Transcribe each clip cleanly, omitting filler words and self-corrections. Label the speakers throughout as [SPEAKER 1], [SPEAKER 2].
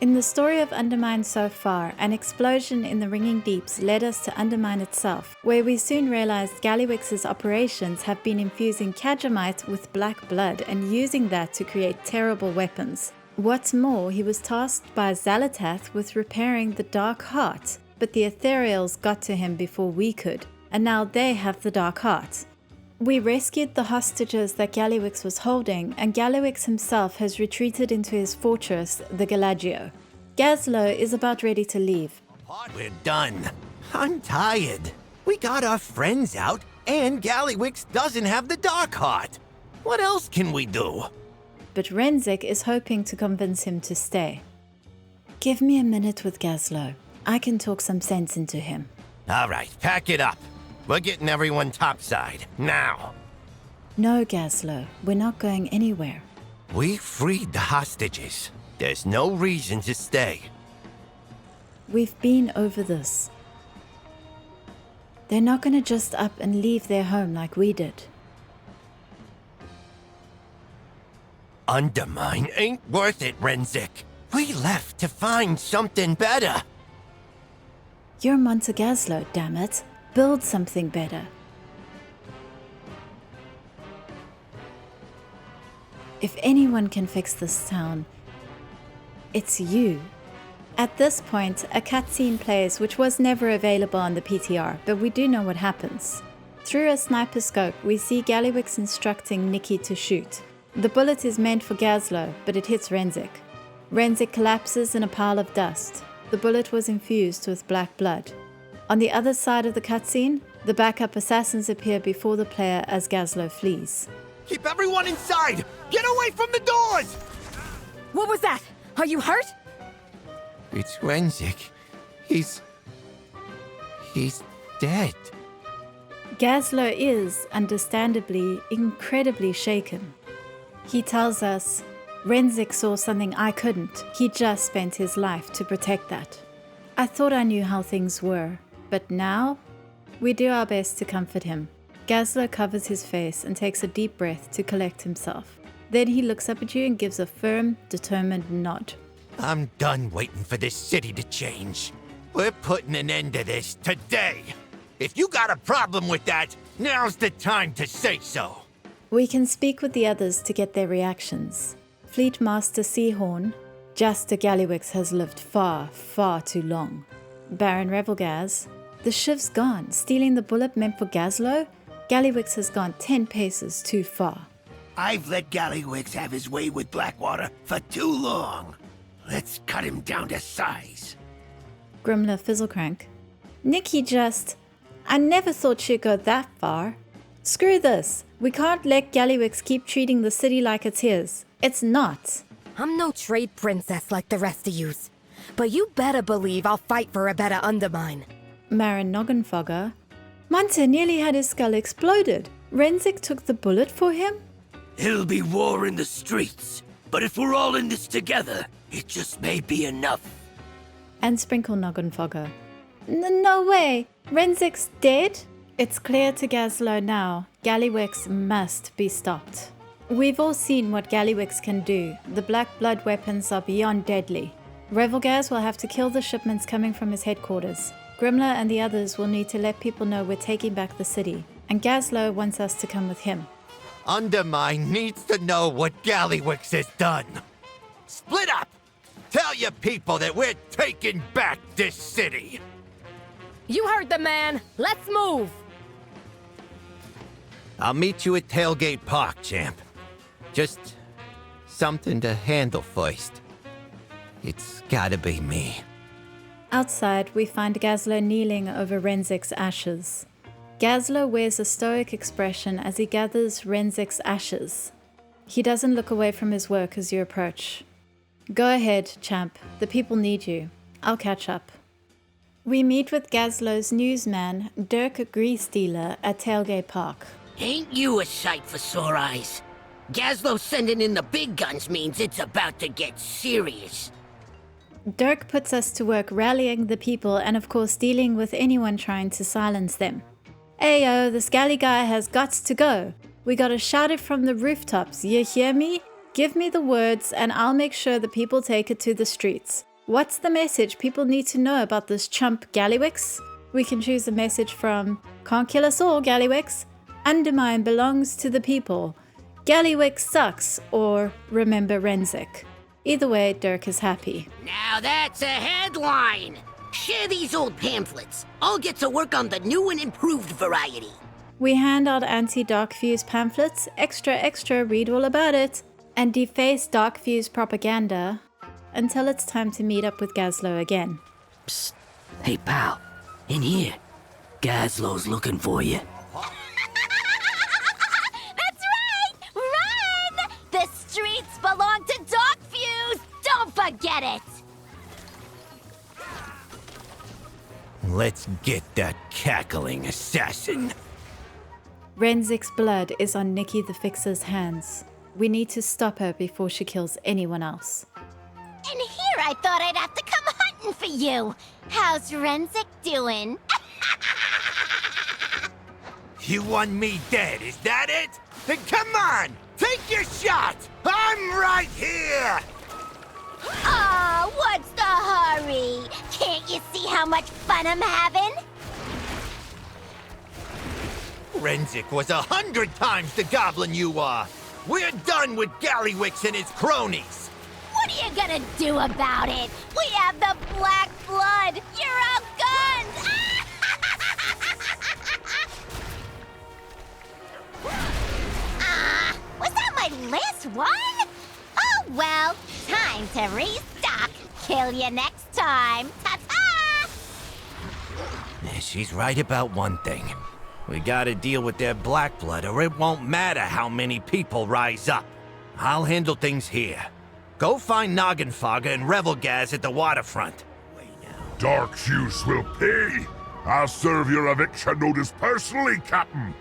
[SPEAKER 1] In the story of Undermine so far, an explosion in the ringing deeps led us to Undermine itself, where we soon realized Gallywix's operations have been infusing Kajamite with black blood and using that to create terrible weapons. What's more, he was tasked by xal'atath with repairing the Dark Heart, but the Ethereals got to him before we could, and now they have the Dark Heart. We rescued the hostages that Gallywix was holding, and Gallywix himself has retreated into his fortress, the Galagio. Gazlo is about ready to leave.
[SPEAKER 2] We're done. I'm tired. We got our friends out, and Gallywix doesn't have the Dark Heart. What else can we do?
[SPEAKER 1] But Renzik is hoping to convince him to stay. Give me a minute with Gazlo. I can talk some sense into him.
[SPEAKER 2] All right, pack it up. We're getting everyone topside, now.
[SPEAKER 1] No, Gazlo, we're not going anywhere.
[SPEAKER 2] We freed the hostages. There's no reason to stay.
[SPEAKER 1] We've been over this. They're not gonna just up and leave their home like we did.
[SPEAKER 2] Undermine ain't worth it, Renzik. We left to find something better.
[SPEAKER 1] You're Monte Gazlo, damn it. Build something better. If anyone can fix this town, it's you. At this point, a cutscene plays which was never available on the PTR, but we do know what happens. Through a sniper scope, we see Gallywix instructing Nikki to shoot. The bullet is meant for Gazlo, but it hits Renzik. Renzik collapses in a pile of dust. The bullet was infused with black blood. On the other side of the cutscene, the backup assassins appear before the player as Gazlo flees.
[SPEAKER 2] Keep everyone inside! Get away from the doors!
[SPEAKER 3] What was that? Are you hurt?
[SPEAKER 2] It's Renzik. He's dead.
[SPEAKER 1] Gazlo is, understandably, incredibly shaken. He tells us, Renzik saw something I couldn't. He just spent his life to protect that. I thought I knew how things were. But now, we do our best to comfort him. Gazlo covers his face and takes a deep breath to collect himself. Then he looks up at you and gives a firm, determined nod.
[SPEAKER 2] I'm done waiting for this city to change. We're putting an end to this today. If you got a problem with that, now's the time to say so.
[SPEAKER 1] We can speak with the others to get their reactions. Fleet Master Seahorn, Jaster Gallywix has lived far, far too long. Baron Revelgaz, the shiv's gone. Stealing the bullet meant for Gazlo? Gallywix has gone 10 paces too far.
[SPEAKER 4] I've let Gallywix have his way with Blackwater for too long. Let's cut him down to size.
[SPEAKER 1] Grimler Fizzlecrank, Nikki I never thought she'd go that far. Screw this. We can't let Gallywix keep treating the city like it's his. It's not.
[SPEAKER 3] I'm no trade princess like the rest of yous. But you better believe I'll fight for a better Undermine.
[SPEAKER 1] Marin Noggenfogger, Monte nearly had his skull exploded. Renzik took the bullet for him?
[SPEAKER 4] It'll be war in the streets, but if we're all in this together, it just may be enough.
[SPEAKER 1] And Sprinkle Noggenfogger, no way. Renzik's dead? It's clear to Gazlo now. Gallywix must be stopped. We've all seen what Gallywix can do. The black blood weapons are beyond deadly. Revelgaz will have to kill the shipments coming from his headquarters. Grimler and the others will need to let people know we're taking back the city. And Gazlo wants us to come with him.
[SPEAKER 2] Undermine needs to know what Gallywix has done. Split up! Tell your people that we're taking back this city!
[SPEAKER 3] You heard the man. Let's move.
[SPEAKER 2] I'll meet you at Tailgate Park, champ. Just something to handle first. It's gotta be me.
[SPEAKER 1] Outside, we find Gazlo kneeling over Renzik's ashes. Gazlo wears a stoic expression as he gathers Renzik's ashes. He doesn't look away from his work as you approach. Go ahead, champ. The people need you. I'll catch up. We meet with Gazlo's newsman, Dirk Greasedealer, at Tailgate Park.
[SPEAKER 4] Ain't you a sight for sore eyes? Gazlo sending in the big guns means it's about to get serious.
[SPEAKER 1] Dirk puts us to work rallying the people and of course dealing with anyone trying to silence them. Ayo, the scally guy has got to go. We gotta shout it from the rooftops, you hear me? Give me the words and I'll make sure the people take it to the streets. What's the message people need to know about this chump Gallywix? We can choose a message from Can't kill us all, Gallywix. Undermine belongs to the people. Gallywix sucks, or Remember Renzik. Either way, Dirk is happy.
[SPEAKER 4] Now that's a headline! Share these old pamphlets. I'll get to work on the new and improved variety.
[SPEAKER 1] We hand out anti-Dark Fuse pamphlets, extra, read all about it, and deface Dark Fuse propaganda until it's time to meet up with Gazlo again.
[SPEAKER 5] Psst. Hey, pal. In here. Gazlo's looking for you.
[SPEAKER 6] That's right! Run! The streets belong to Dark Fuse! Don't forget it!
[SPEAKER 2] Let's get that cackling assassin.
[SPEAKER 1] Renzik's blood is on Nikki the Fixer's hands. We need to stop her before she kills anyone else.
[SPEAKER 6] And here I thought I'd have to come hunting for you. How's Renzik doing?
[SPEAKER 2] You want me dead, is that it? Then come on! Take your shot! I'm right here!
[SPEAKER 6] Aw, what's the hurry? Can't you see how much fun I'm having?
[SPEAKER 2] Renzik was 100 times the goblin you are! We're done with Gallywix and his cronies!
[SPEAKER 6] What are you gonna do about it? We have the black blood! You're outgunned! Was that my last one? Oh well, time to restock. Kill you next time. Ta-ta!
[SPEAKER 2] She's right about one thing. We gotta deal with their black blood or it won't matter how many people rise up. I'll handle things here. Go find Noggenfogger and Revelgaz at the waterfront.
[SPEAKER 7] Dark Fuse will pay. I'll serve your eviction notice personally, Captain.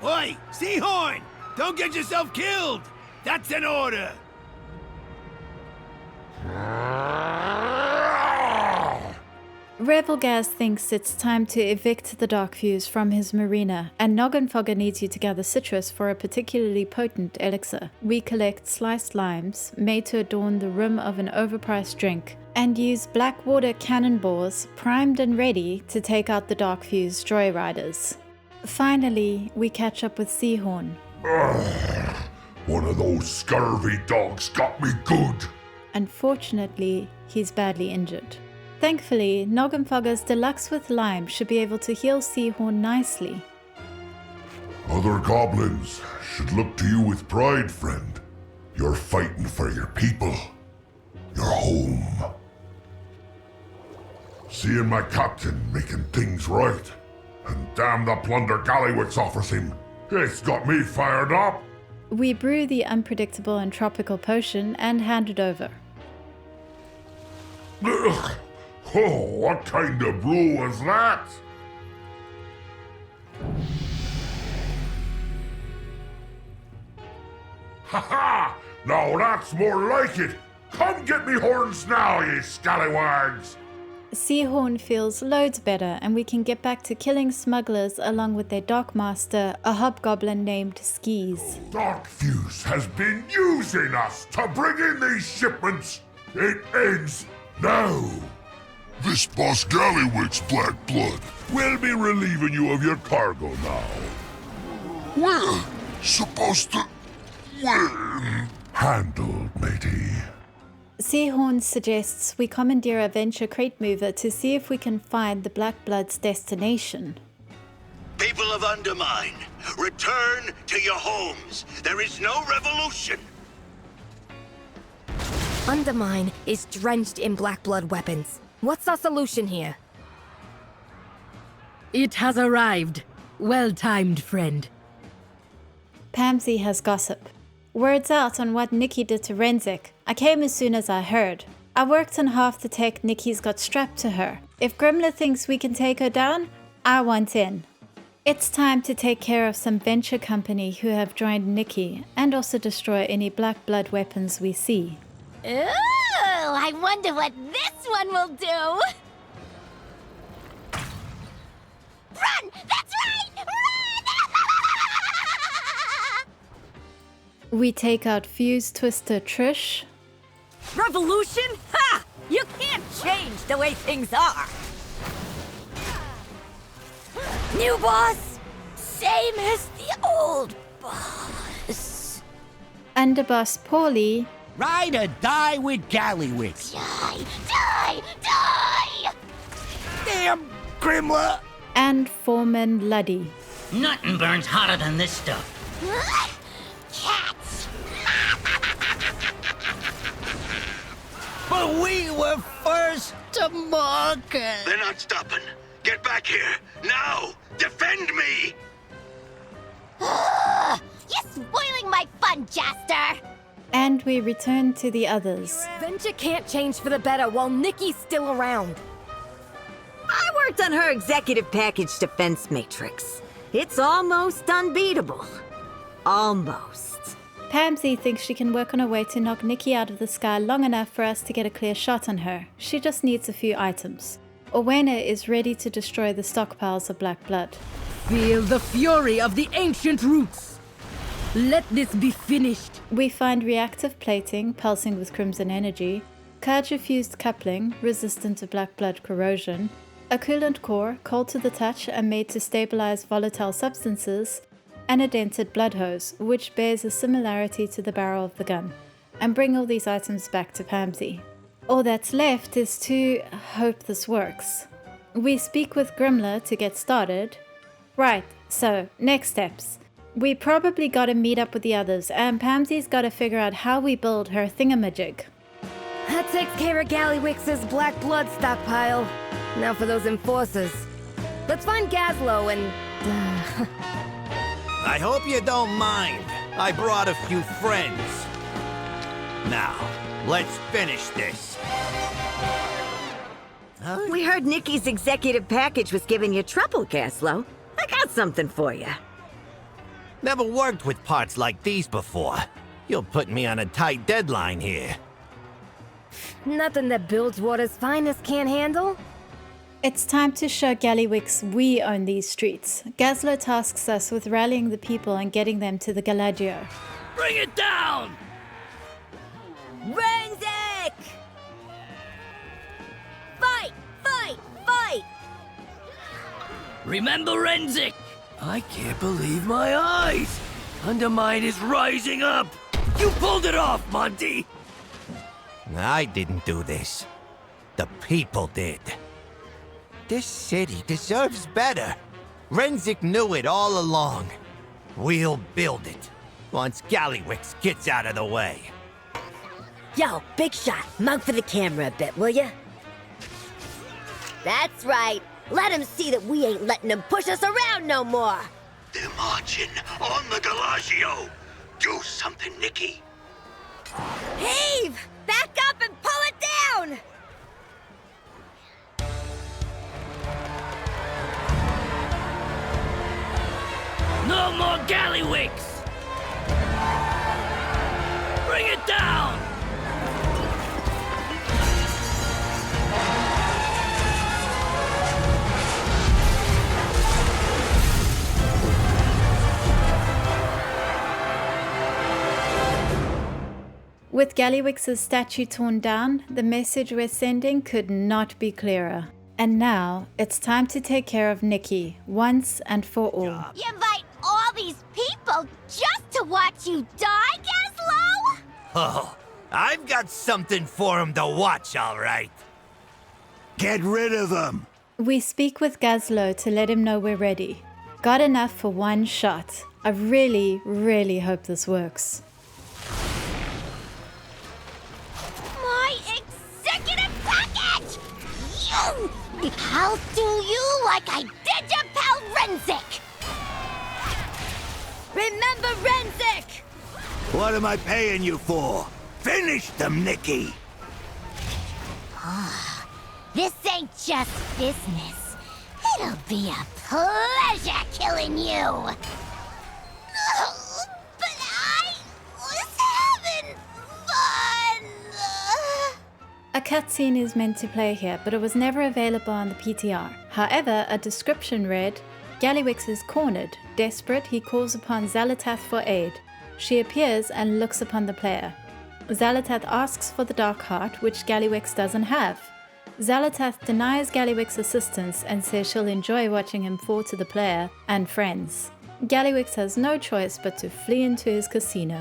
[SPEAKER 2] Oi, Seahorn! Don't get yourself killed! That's an order!
[SPEAKER 1] Revelgaz thinks it's time to evict the Dark Fuse from his marina, and Noggenfogger needs you to gather citrus for a particularly potent elixir. We collect sliced limes, made to adorn the rim of an overpriced drink, and use black water cannonballs, primed and ready to take out the Dark Fuse joyriders. Finally, we catch up with Seahorn.
[SPEAKER 7] One of those scurvy dogs got me good.
[SPEAKER 1] Unfortunately, he's badly injured. Thankfully, Noggenfogger's Deluxe with Lime should be able to heal Seahorn nicely.
[SPEAKER 7] Other goblins should look to you with pride, friend. You're fighting for your people, your home. Seeing my captain making things right, and damn the plunder Gallywix offers him, it's got me fired up.
[SPEAKER 1] We brew the unpredictable and tropical potion and hand it over.
[SPEAKER 7] Ugh. Oh, what kind of brew was that? Ha ha! Now that's more like it! Come get me horns now, ye scallywags!
[SPEAKER 1] Seahorn feels loads better, and we can get back to killing smugglers along with their dock master, a hobgoblin named Skis.
[SPEAKER 7] Dark Fuse has been using us to bring in these shipments! It ends now! This Boss Gallywix Black Blood will be relieving you of your cargo now. We're supposed to win. Handled, matey.
[SPEAKER 1] Seahorn suggests we commandeer a venture crate mover to see if we can find the Black Blood's destination.
[SPEAKER 8] People of Undermine, return to your homes. There is no revolution.
[SPEAKER 3] Undermine is drenched in black blood weapons. What's our solution here?
[SPEAKER 5] It has arrived. Well-timed, friend.
[SPEAKER 1] Pamsy has gossip. Word's out on what Nikki did to Renzik. I came as soon as I heard. I worked on half the tech Nikki's got strapped to her. If Grimler thinks we can take her down, I want in. It's time to take care of some venture company who have joined Nikki, and also destroy any black blood weapons we see.
[SPEAKER 6] Ooh, I wonder what this one will do. Run! That's right! Run!
[SPEAKER 1] We take out Fuse Twister Trish.
[SPEAKER 3] Revolution? Ha! You can't change the way things are! New boss? Same as the old boss.
[SPEAKER 1] Underboss Paulie.
[SPEAKER 9] Ride or die with Gallywix.
[SPEAKER 6] Die!
[SPEAKER 9] Damn, Grimla!
[SPEAKER 1] And Foreman Luddy.
[SPEAKER 5] Nothing burns hotter than this stuff.
[SPEAKER 6] Cats!
[SPEAKER 9] But we were first to market.
[SPEAKER 8] They're not stopping. Get back here, now! Defend me!
[SPEAKER 6] You're spoiling my fun, Jaster!
[SPEAKER 1] And we return to the others.
[SPEAKER 3] Venture can't change for the better while Nikki's still around. I worked on her executive package defense matrix. It's almost unbeatable. Almost.
[SPEAKER 1] Pamsy thinks she can work on a way to knock Nikki out of the sky long enough for us to get a clear shot on her. She just needs a few items. Owena is ready to destroy the stockpiles of black blood.
[SPEAKER 10] Feel the fury of the ancient roots. Let this be finished.
[SPEAKER 1] We find reactive plating, pulsing with crimson energy, Kaiju-fused coupling, resistant to black blood corrosion, a coolant core, cold to the touch and made to stabilize volatile substances, and a dented blood hose, which bears a similarity to the barrel of the gun, and bring all these items back to Pamsy. All that's left is to hope this works. We speak with Grimla to get started. Right, so, next steps. We probably gotta meet up with the others, and Pamsy's gotta figure out how we build her Thingamajig.
[SPEAKER 3] That takes care of Gallywix's black blood stockpile. Now for those enforcers. Let's find Gazlo and...
[SPEAKER 2] I hope you don't mind. I brought a few friends. Now, let's finish this.
[SPEAKER 3] We heard Nikki's executive package was giving you trouble, Gazlo. I got something for you.
[SPEAKER 2] Never worked with parts like these before. You're putting me on a tight deadline here.
[SPEAKER 3] Nothing that Bilgewater's finest can't handle.
[SPEAKER 1] It's time to show Gallywix we own these streets. Gazlo tasks us with rallying the people and getting them to the Gallaggio.
[SPEAKER 5] Bring it down!
[SPEAKER 3] Renzik! Fight! Fight! Fight!
[SPEAKER 5] Remember Renzik!
[SPEAKER 9] I can't believe my eyes! Undermine is rising up! You pulled it off, Monty!
[SPEAKER 2] I didn't do this. The people did. This city deserves better. Renzik knew it all along. We'll build it, once Gallywix gets out of the way.
[SPEAKER 3] Yo, big shot. Mug for the camera a bit, will ya? That's right. Let him see that we ain't letting him push us around no more.
[SPEAKER 8] They're marching on the Gallaggio. Do something, Nikki.
[SPEAKER 3] Heave! Back up and pull it down!
[SPEAKER 5] No more Gallywix! Bring it down!
[SPEAKER 1] With Gallywix's statue torn down, the message we're sending could not be clearer. And now, it's time to take care of Nikki, once and for all.
[SPEAKER 6] You invite all these people just to watch you die, Gazlo?
[SPEAKER 2] Oh, I've got something for him to watch, all right.
[SPEAKER 9] Get rid of them!
[SPEAKER 1] We speak with Gazlo to let him know we're ready. Got enough for one shot. I really, really hope this works.
[SPEAKER 6] My executive package! You! I'll do you like I did your pal Renzik!
[SPEAKER 3] Remember Renzik!
[SPEAKER 9] What am I paying you for? Finish them, Nikki!
[SPEAKER 6] This ain't just business. It'll be a pleasure killing you! But I was having fun!
[SPEAKER 1] A cutscene is meant to play here, but it was never available on the PTR. However, a description read, Gallywix is cornered. Desperate, he calls upon xal'atath for aid. she appears and looks upon the player. xal'atath asks for the Dark Heart, which Gallywix doesn't have. xal'atath denies Gallywix assistance and says she'll enjoy watching him fall to the player and friends. Gallywix has no choice but to flee into his casino.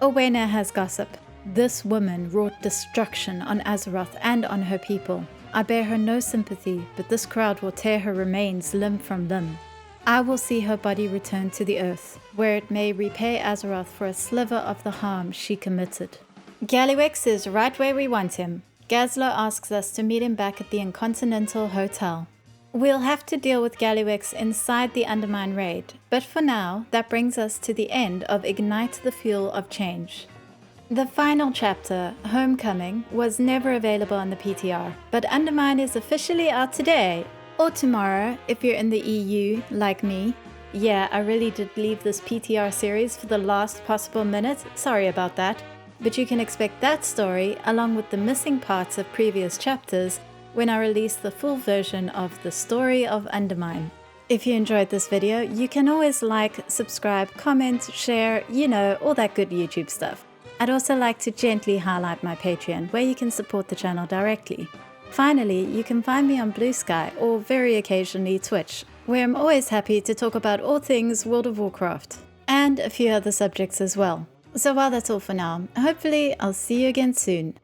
[SPEAKER 1] Owena has gossip. This woman wrought destruction on Azeroth and on her people. I bear her no sympathy, but this crowd will tear her remains limb from limb. I will see her body return to the earth, where it may repay Azeroth for a sliver of the harm she committed. Gallywix is right where we want him. Gazlo asks us to meet him back at the Intercontinental Hotel. We'll have to deal with Gallywix inside the Undermine raid, but for now, that brings us to the end of Ignite the Fuel of Change. The final chapter, Homecoming, was never available on the PTR, but Undermine is officially out today, or tomorrow if you're in the EU, like me. Yeah, I really did leave this PTR series for the last possible minute, sorry about that, but you can expect that story along with the missing parts of previous chapters when I release the full version of the story of Undermine. If you enjoyed this video, you can always like, subscribe, comment, share, you know, all that good YouTube stuff. I'd also like to gently highlight my Patreon, where you can support the channel directly. Finally, you can find me on Blue Sky or very occasionally Twitch, where I'm always happy to talk about all things World of Warcraft, and a few other subjects as well. So while that's all for now, hopefully I'll see you again soon.